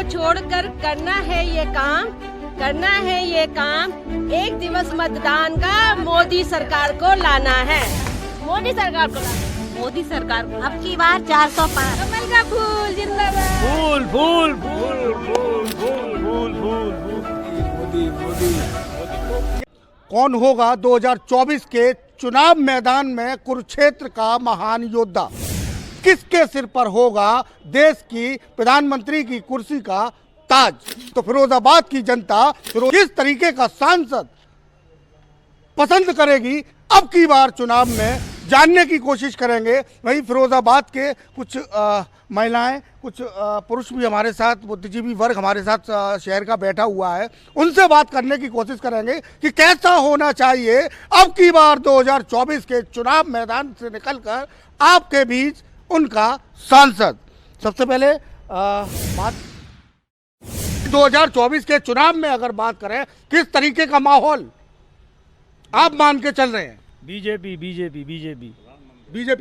को छोड़कर करना है ये काम, एक दिवस मतदान का मोदी सरकार को लाना है, मोदी सरकार को अब की बार 400 पार। कमल का फूल जिंदाबाद। फूल फूल फूल फूल फूल फूल फूल मोदी। कौन होगा 2024 के चुनाव मैदान में कुरुक्षेत्र का महान योद्धा? किसके सिर पर होगा देश की प्रधानमंत्री की कुर्सी का ताज? तो फिरोजाबाद की जनता किस तरीके का सांसद पसंद करेगी, अब की बार चुनाव में जानने की कोशिश करेंगे। वहीं फिरोजाबाद के कुछ महिलाएं, कुछ पुरुष भी हमारे साथ, बुद्धिजीवी वर्ग हमारे साथ शहर का बैठा हुआ है, उनसे बात करने की कोशिश करेंगे कि कैसा होना चाहिए अब की बार 2024 के चुनाव मैदान से निकलकर आपके बीच उनका सांसद। सबसे पहले बात 2024 के चुनाव में अगर बात करें, किस तरीके का माहौल आप मान के चल रहे हैं? बीजेपी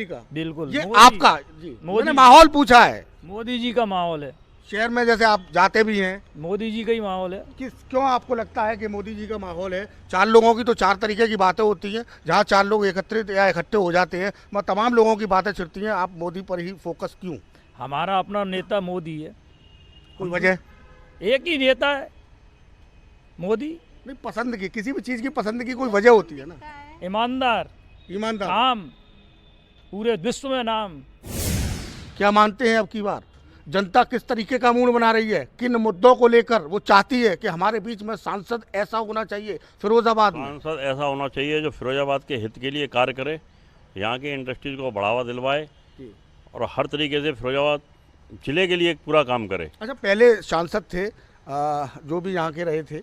का बिल्कुल। ये आपका जी, मैंने माहौल पूछा है। मोदी जी का माहौल है शहर में, जैसे आप जाते भी हैं, मोदी जी का ही माहौल है। क्यों आपको लगता है कि मोदी जी का माहौल है? चार लोगों की तो चार तरीके की बातें होती हैं, जहाँ चार लोग एकत्रित या इकट्ठे हो जाते हैं, मैं तमाम लोगों की बातें छिड़ती हैं, आप मोदी पर ही फोकस क्यों? हमारा अपना नेता मोदी है। कोई वजह? एक ही नेता है मोदी। नहीं, पसंद की, किसी भी चीज़ की पसंद की कोई वजह होती है ना। ईमानदार काम, पूरे विश्व में नाम। क्या मानते हैं अब की बार जनता किस तरीके का मूड बना रही है? किन मुद्दों को लेकर वो चाहती है कि हमारे बीच में सांसद ऐसा होना चाहिए फिरोजाबाद में? सांसद ऐसा होना चाहिए जो फिरोजाबाद के हित के लिए कार्य करे, यहाँ के इंडस्ट्रीज को बढ़ावा दिलवाए और हर तरीके से फिरोजाबाद जिले के लिए एक पूरा काम करे। अच्छा, पहले सांसद थे जो भी यहाँ के रहे थे,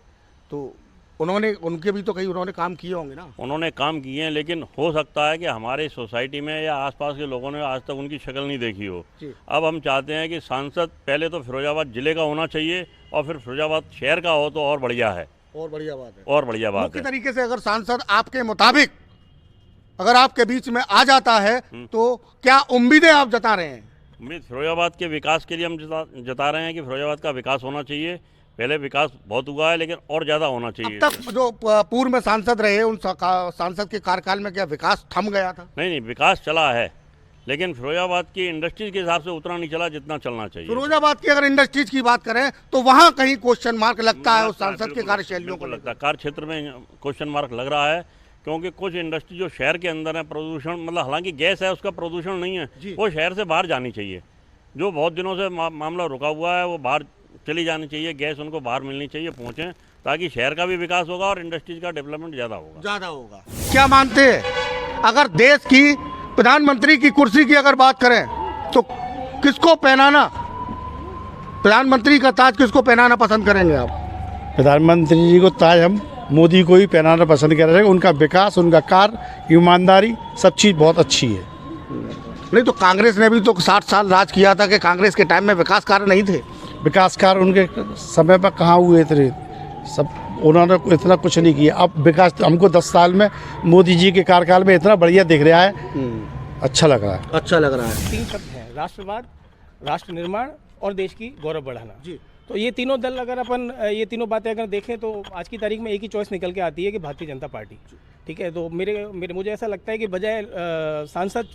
तो उनके भी तो कई उन्होंने काम किए होंगे ना? उन्होंने काम किए हैं, लेकिन हो सकता है कि हमारे सोसाइटी में या आसपास के लोगों ने आज तक उनकी शक्ल नहीं देखी हो। अब हम चाहते हैं कि सांसद पहले तो फिरोजाबाद जिले का होना चाहिए और फिर फिरोजाबाद शहर का हो तो और बढ़िया है। और बढ़िया बात है। और बढ़िया बात है। मुख्य तरीके से अगर सांसद आपके मुताबिक अगर आपके बीच में आ जाता है तो क्या उम्मीदें आप जता रहे हैं? उम्मीद फिरोजाबाद के विकास के लिए हम जता रहे हैं कि फिरोजाबाद का विकास होना चाहिए। पहले विकास बहुत हुआ है, लेकिन और ज़्यादा होना चाहिए। अब तक जो पूर्व में सांसद रहे, उन सांसद के कार्यकाल में क्या विकास थम गया था? नहीं, विकास चला है, लेकिन फिरोजाबाद की इंडस्ट्रीज के हिसाब से उतना नहीं चला जितना चलना चाहिए। फिरोजाबाद की अगर इंडस्ट्रीज की बात करें तो वहाँ कहीं क्वेश्चन मार्क लगता है उस सांसद के कार्यशैलियों को लगता है। कार्य क्षेत्र में क्वेश्चन मार्क लग रहा है, क्योंकि कुछ इंडस्ट्री जो शहर के अंदर है, प्रदूषण, मतलब हालांकि गैस है उसका प्रदूषण नहीं है, वो शहर से बाहर जानी चाहिए। जो बहुत दिनों से मामला रुका हुआ है वो बाहर चली जानी चाहिए, गैस उनको बाहर मिलनी चाहिए, पहुँचें, ताकि शहर का भी विकास होगा और इंडस्ट्रीज का डेवलपमेंट ज़्यादा होगा। क्या मानते हैं अगर देश की प्रधानमंत्री की कुर्सी की अगर बात करें तो किसको पहनाना, प्रधानमंत्री का ताज किसको पहनाना पसंद करेंगे आप? प्रधानमंत्री जी को ताज हम मोदी को ही पहनाना पसंद कर रहे हैं। उनका विकास, उनका कार्य, ईमानदारी, सब चीज़ बहुत अच्छी है। नहीं तो कांग्रेस ने भी तो 60 साल राज किया था कि कांग्रेस के टाइम में विकास कार्य नहीं थे? विकास कार्य उनके समय पर कहाँ हुए इतने, सब उन्होंने इतना कुछ नहीं किया। अब विकास हमको 10 साल में मोदी जी के कार्यकाल में इतना बढ़िया दिख रहा है, अच्छा लग रहा है। 3 शब्द हैं: राष्ट्रवाद, राष्ट्र निर्माण और देश की गौरव बढ़ाना। जी, तो ये तीनों दल अगर अपन ये तीनों बातें अगर देखें तो आज की तारीख में एक ही चॉइस निकल के आती है कि भारतीय जनता पार्टी। ठीक है, तो मुझे ऐसा लगता है कि बजाय सांसद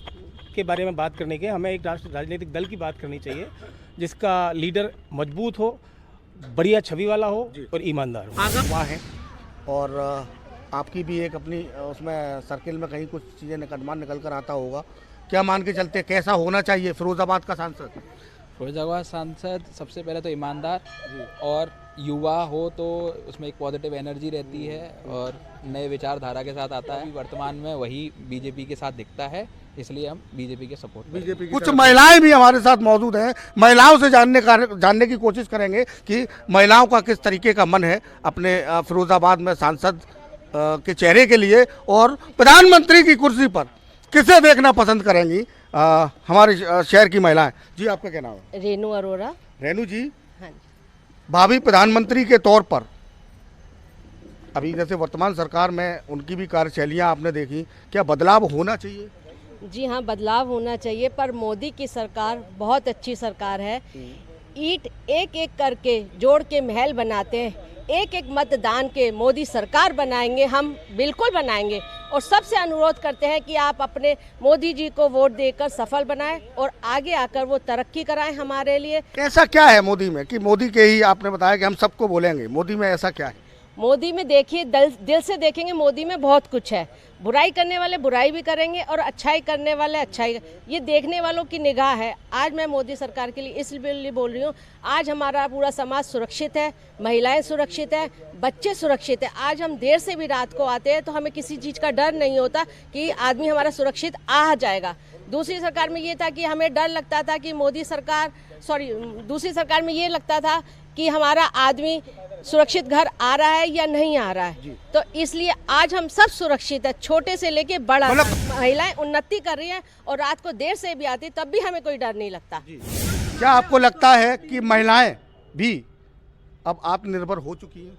के बारे में बात करने के हमें एक राजनीतिक दल की बात करनी चाहिए जिसका लीडर मजबूत हो, बढ़िया छवि वाला हो और ईमानदार हो। वहाँ है और आपकी भी एक अपनी उसमें सर्किल में कहीं कुछ चीज़ें निकल कर आता होगा। क्या मान के चलते कैसा होना चाहिए फिरोजाबाद का सांसद? फिरोजाबाद सांसद सबसे पहले तो ईमानदार और युवा हो, तो उसमें एक पॉजिटिव एनर्जी रहती है और नए विचारधारा के साथ आता है। वर्तमान में वही बीजेपी के साथ दिखता है, इसलिए हम बीजेपी के सपोर्ट। कुछ महिलाएं भी हमारे साथ मौजूद हैं, महिलाओं से जानने की कोशिश करेंगे कि महिलाओं का किस तरीके का मन है अपने फिरोजाबाद में सांसद के चेहरे के लिए और प्रधानमंत्री की कुर्सी पर किसे देखना पसंद करेंगी हमारे शहर की महिलाएं। जी, आपका क्या नाम है? रेनू अरोड़ा। रेनू जी, हाँ जी। भावी प्रधानमंत्री के तौर पर अभी जैसे वर्तमान सरकार में उनकी भी कार्यशैलियाँ आपने देखी, क्या बदलाव होना चाहिए? जी हाँ, बदलाव होना चाहिए, पर मोदी की सरकार बहुत अच्छी सरकार है। ईंट एक एक करके जोड़ के महल बनाते हैं, एक एक मतदान के मोदी सरकार बनाएंगे, हम बिल्कुल बनाएंगे। और सबसे अनुरोध करते हैं कि आप अपने मोदी जी को वोट देकर सफल बनाएं और आगे आकर वो तरक्की कराएं हमारे लिए। ऐसा क्या है मोदी में कि मोदी के ही आपने बताया कि हम सबको बोलेंगे, मोदी में ऐसा क्या है? मोदी में देखिए, दिल से देखेंगे, मोदी में बहुत कुछ है। बुराई करने वाले बुराई भी करेंगे और अच्छाई करने वाले अच्छाई, ये देखने वालों की निगाह है। आज मैं मोदी सरकार के लिए इसलिए बोल रही हूँ, आज हमारा पूरा समाज सुरक्षित है, महिलाएं सुरक्षित है, बच्चे सुरक्षित है। आज हम देर से भी रात को आते हैं तो हमें किसी चीज़ का डर नहीं होता कि आदमी हमारा सुरक्षित आ जाएगा। दूसरी सरकार में ये था कि हमें डर लगता था कि दूसरी सरकार में ये लगता था कि हमारा आदमी सुरक्षित घर आ रहा है या नहीं आ रहा है। तो इसलिए आज हम सब सुरक्षित है, छोटे से लेके बड़ा। महिलाएं उन्नति कर रही हैं और रात को देर से भी आती तब भी हमें कोई डर नहीं लगता। क्या आपको लगता है कि महिलाएं भी अब आत्मनिर्भर हो चुकी हैं?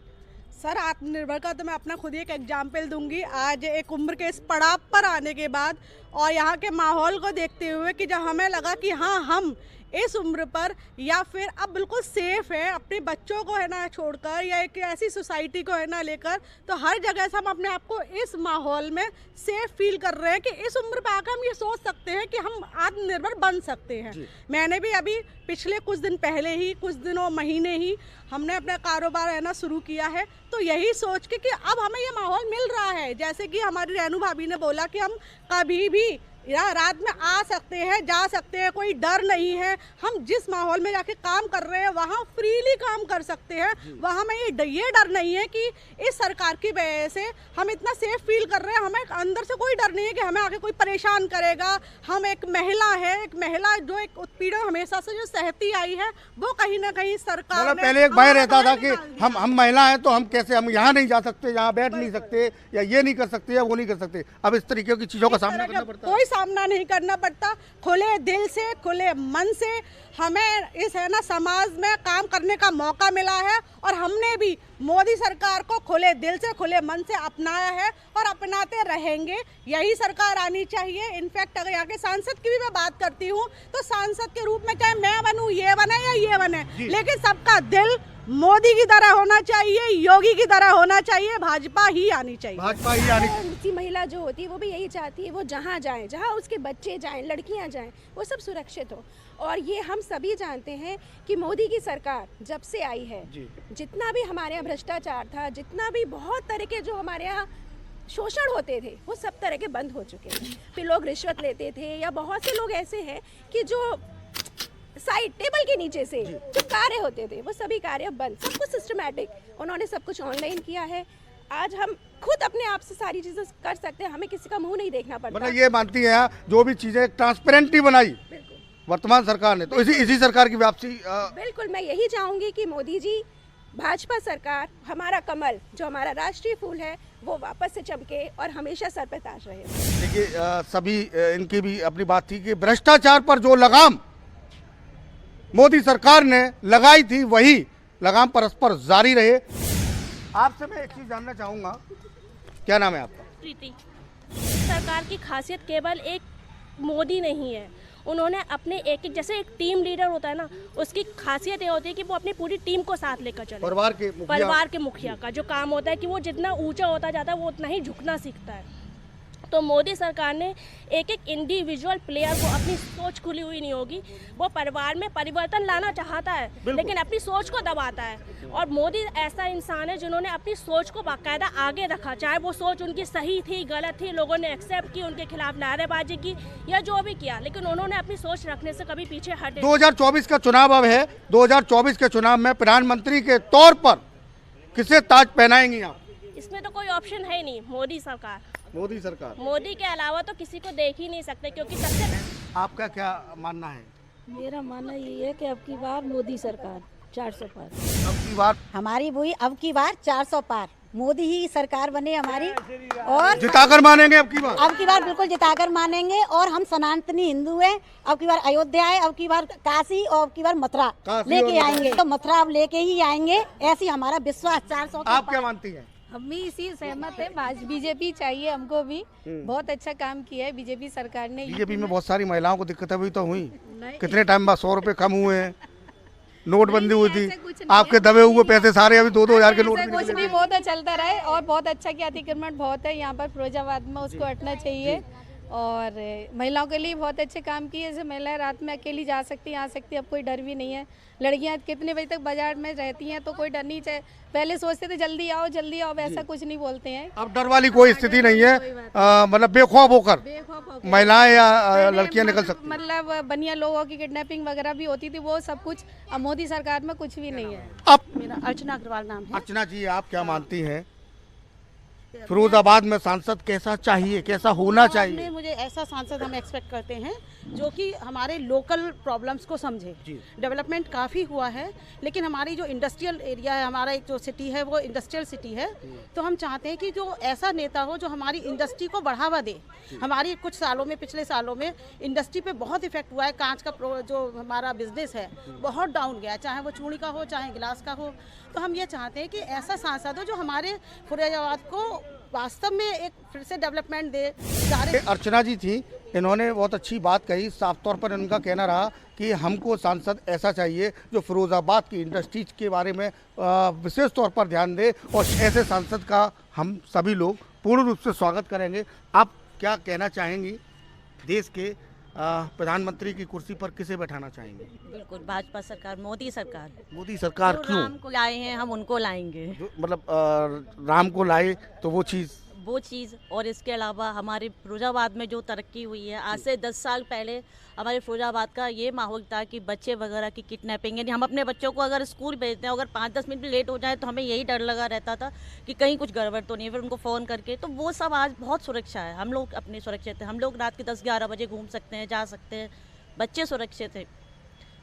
सर, आत्मनिर्भर का तो मैं अपना खुद ही एक एग्जाम्पल दूंगी। आज एक उम्र के इस पड़ाव पर आने के बाद और यहाँ के माहौल को देखते हुए कि जब हमें लगा कि हाँ, हम इस उम्र पर या फिर अब बिल्कुल सेफ है अपने बच्चों को है ना छोड़कर या एक ऐसी सोसाइटी को है ना लेकर, तो हर जगह से हम अपने आप को इस माहौल में सेफ फील कर रहे हैं कि इस उम्र पर आकर हम ये सोच सकते हैं कि हम आत्मनिर्भर बन सकते हैं। मैंने भी अभी पिछले कुछ दिन पहले ही, कुछ दिनों महीने ही हमने अपना कारोबार है ना शुरू किया है, तो यही सोच के कि अब हमें ये माहौल मिल रहा है। जैसे कि हमारी रेनू भाभी ने बोला कि हम कभी भी रात में आ सकते हैं, जा सकते हैं, कोई डर नहीं है। हम जिस माहौल में जाके काम कर रहे हैं वहाँ फ्रीली काम कर सकते हैं। वहाँ में ये डर नहीं है कि इस सरकार की वजह से हम इतना सेफ फील कर रहे हैं, हमें अंदर से कोई डर नहीं है कि हमें आके कोई परेशान करेगा। हम एक महिला है, एक महिला जो एक उत्पीड़न हमेशा से जो सहती आई है, वो कहीं ना कहीं सरकार मतलब पहले एक भय रहता था कि हम महिला हैं तो हम कैसे, हम यहाँ नहीं जा सकते, यहाँ बैठ नहीं सकते, या ये नहीं कर सकते या वो नहीं कर सकते। अब इस तरीके की चीज़ों का सामना करना पड़ता है। सामना नहीं करना पड़ता। खुले दिल से, खुले मन से हमें इस है ना समाज में काम करने का मौका मिला है और हमने भी मोदी सरकार को खुले दिल से, खुले मन से अपनाया है और अपनाते रहेंगे। यही सरकार आनी चाहिए। इनफैक्ट अगर यहाँ के सांसद की भी मैं बात करती हूँ तो सांसद के रूप में चाहे मैं बनूँ, ये बने या ये बने, लेकिन सबका दिल मोदी की तरह होना चाहिए, योगी की तरह होना चाहिए, भाजपा ही आनी चाहिए। भाजपा ही आनी चाहिए। दूसरी महिला जो होती है वो भी यही चाहती है, वो जहाँ जाए, जहाँ उसके बच्चे जाएं, लड़कियाँ जाएं, वो सब सुरक्षित हो। और ये हम सभी जानते हैं कि मोदी की सरकार जब से आई है, जितना भी हमारे यहाँ भ्रष्टाचार था, जितना भी बहुत तरह के जो हमारे यहाँ शोषण होते थे, वो सब तरह के बंद हो चुके हैं। फिर लोग रिश्वत लेते थे या बहुत से लोग ऐसे हैं कि जो साइड टेबल के नीचे से जो कार्य होते थे वो सभी कार्य बंद, सब कुछ सिस्टमैटिक, उन्होंने सब कुछ ऑनलाइन किया है। आज हम खुद अपने आप से सारी चीजें कर सकते हैं, हमें किसी का मुंह नहीं देखना पड़ता। मतलब ये मानती है जो भी चीजें ट्रांसपेरेंटली बनाई वर्तमान सरकार ने, तो इसी सरकार की वापसी। बिल्कुल, मैं यही चाहूंगी कि मोदी जी, भाजपा सरकार, हमारा कमल जो हमारा राष्ट्रीय फूल है वो वापस से चमके और हमेशा सर पे ताज रहे। देखिए सभी इनकी भी अपनी बात थी कि भ्रष्टाचार पर जो लगाम मोदी सरकार ने लगाई थी वही लगाम परस्पर जारी रहे। आपसे मैं एक चीज जानना चाहूंगा, क्या नाम है आपका? प्रीति। सरकार की खासियत केवल एक मोदी नहीं है, उन्होंने अपने एक जैसे एक टीम लीडर होता है ना, उसकी खासियत ये होती है कि वो अपनी पूरी टीम को साथ लेकर चले। परिवार के मुखिया का जो काम होता है कि वो जितना ऊंचा होता जाता है वो उतना ही झुकना सीखता है। तो मोदी सरकार ने एक एक इंडिविजुअल प्लेयर को, अपनी सोच खुली हुई नहीं होगी, वो परिवार में परिवर्तन लाना चाहता है लेकिन अपनी सोच को दबाता है। और मोदी ऐसा इंसान है जिन्होंने अपनी सोच को बाकायदा आगे रखा, चाहे वो सोच उनकी सही थी, गलत थी, लोगों ने एक्सेप्ट की, उनके खिलाफ नारेबाजी की या जो भी किया, लेकिन उन्होंने अपनी सोच रखने से कभी पीछे हटे। 2024 का चुनाव अब है, 2024 के चुनाव में प्रधानमंत्री के तौर पर किसे ताज पहनाएंगी आप? इसमें तो कोई ऑप्शन है ही नहीं, मोदी सरकार। मोदी के अलावा तो किसी को देख ही नहीं सकते, क्योंकि सबसे। आपका क्या मानना है? मेरा मानना ये है कि अब की बार मोदी सरकार 400 पार। अब की बार हमारी वही, अब की बार 400 पार मोदी ही सरकार बने हमारी, और जिताकर मानेंगे अब की बार। अब की बार बिल्कुल जिताकर मानेंगे। और हम सनातनी हिंदू हैं, अब की बार अयोध्या है, अब की बार काशी और अब की बार मथुरा लेके आएंगे, तो मथुरा अब लेके ही आएंगे, ऐसी हमारा विश्वास। 400। आप क्या मानती हैं? हम भी इसी सहमत है, बीजेपी चाहिए हमको भी। बहुत अच्छा काम किया है बीजेपी सरकार ने। बीजेपी में बहुत सारी महिलाओं को दिक्कतें हुई तो हुई, कितने टाइम बाद 100 रुपए कम हुए हैं। नोटबंदी हुई थी, आपके दबे हुए पैसे सारे अभी 2-2 हज़ार के नोट में कुछ नहीं, बहुत चलता रहे और बहुत अच्छा कि अतिक्रमण बहुत है यहाँ पर फिरोजाबाद में, उसको हटना चाहिए। और महिलाओं के लिए बहुत अच्छे काम किए, जैसे महिलाएं रात में अकेली जा सकती आ सकती, अब कोई डर भी नहीं है। लड़कियां कितने बजे तक बाजार में रहती हैं तो कोई डर नहीं चाहिए। पहले सोचते थे जल्दी आओ, वैसा कुछ नहीं बोलते हैं। अब डर वाली कोई स्थिति नहीं है, मतलब बेखौफ होकर महिलाएं या लड़कियां निकल सकती। मतलब बनिया लोगों की किडनैपिंग वगैरह भी होती थी, वो सब कुछ अब मोदी सरकार में कुछ भी नहीं है। अब मेरा अर्चना अग्रवाल नाम है। अर्चना जी, आप क्या मानती हैं, फिरोजाबाद में सांसद कैसा चाहिए, कैसा होना चाहिए? मुझे ऐसा सांसद हम एक्सपेक्ट करते हैं जो कि हमारे लोकल प्रॉब्लम्स को समझे। डेवलपमेंट काफ़ी हुआ है, लेकिन हमारी जो इंडस्ट्रियल एरिया है, हमारा एक जो सिटी है वो इंडस्ट्रियल सिटी है, तो हम चाहते हैं कि जो ऐसा नेता हो जो हमारी इंडस्ट्री को बढ़ावा दे। हमारी कुछ सालों में, पिछले सालों में इंडस्ट्री पे बहुत इफेक्ट हुआ है। कांच का जो हमारा बिजनेस है बहुत डाउन गया है, चाहे वो चूड़ी का हो चाहे गिलास का हो। तो हम ये चाहते हैं कि ऐसा सांसद हो जो हमारे फिरोजाबाद को वास्तव में एक फिर से डेवलपमेंट दे। अर्चना जी थी, इन्होंने बहुत अच्छी बात कही। साफ तौर पर इनका कहना रहा कि हमको सांसद ऐसा चाहिए जो फिरोजाबाद की इंडस्ट्रीज के बारे में विशेष तौर पर ध्यान दे, और ऐसे सांसद का हम सभी लोग पूर्ण रूप से स्वागत करेंगे। आप क्या कहना चाहेंगी, देश के प्रधानमंत्री की कुर्सी पर किसे बैठाना चाहेंगे? बिल्कुल भाजपा सरकार, मोदी सरकार। मोदी सरकार क्यों? राम को लाए हैं, हम उनको लाएंगे। मतलब राम को लाए तो वो चीज़ और इसके अलावा हमारे फिरोजाबाद में जो तरक्की हुई है, आज से 10 साल पहले हमारे फिरोजाबाद का ये माहौल था कि बच्चे वगैरह की किडनैपिंग, यानी हम अपने बच्चों को अगर स्कूल भेजते हैं, अगर 5-10 मिनट भी लेट हो जाए तो हमें यही डर लगा रहता था कि कहीं कुछ गड़बड़ तो नहीं है, फिर उनको फ़ोन करके। तो वो सब आज बहुत सुरक्षा है, हम लोग अपनी सुरक्षित हैं, हम लोग रात के 10-11 बजे घूम सकते हैं, जा सकते हैं, बच्चे सुरक्षित हैं।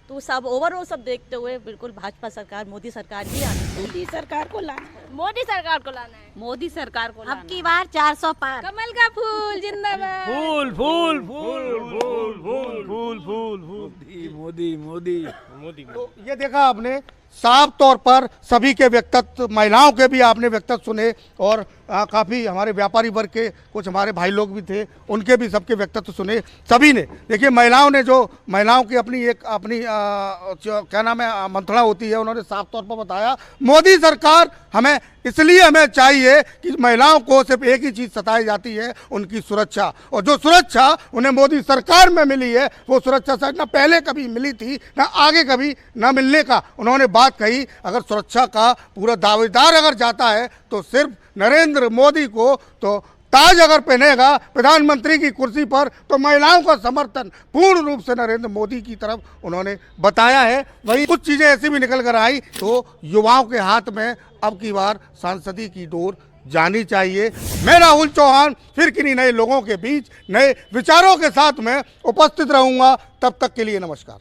तो सब ओवरऑल सब देखते हुए बिल्कुल भाजपा सरकार, मोदी सरकार ही आनी है। मोदी सरकार को लाना है, मोदी सरकार को लाना है, मोदी सरकार को अब की बार 400 पार। कमल का फूल जिंदाबाद। फूल फूल फूल फूल फूल फूल फूल मोदी मोदी मोदी मोदी। तो ये देखा आपने, साफ तौर पर सभी के व्यक्तित्व, महिलाओं के भी आपने व्यक्तित्व सुने, और काफ़ी हमारे व्यापारी वर्ग के कुछ हमारे भाई लोग भी थे, उनके भी सबके व्यक्तित्व सुने सभी ने। देखिए, महिलाओं की अपनी क्या नाम है, मंथना होती है, उन्होंने साफ तौर पर बताया मोदी सरकार हमें चाहिए कि महिलाओं को सिर्फ एक ही चीज़ सताई जाती है, उनकी सुरक्षा। और जो सुरक्षा उन्हें मोदी सरकार में मिली है, वो सुरक्षा शायद ना पहले कभी मिली थी, ना आगे कभी ना मिलने का उन्होंने बात कही। अगर सुरक्षा का पूरा दावेदार अगर जाता है तो सिर्फ नरेंद्र मोदी को, तो ताज अगर पहनेगा प्रधानमंत्री की कुर्सी पर तो महिलाओं का समर्थन पूर्ण रूप से नरेंद्र मोदी की तरफ उन्होंने बताया है। वही कुछ चीज़ें ऐसी भी निकल कर आई, तो युवाओं के हाथ में अब की बार सांसदी की डोर जानी चाहिए। मैं राहुल चौहान फिर किन्हीं नए लोगों के बीच नए विचारों के साथ में उपस्थित रहूंगा। तब तक के लिए नमस्कार।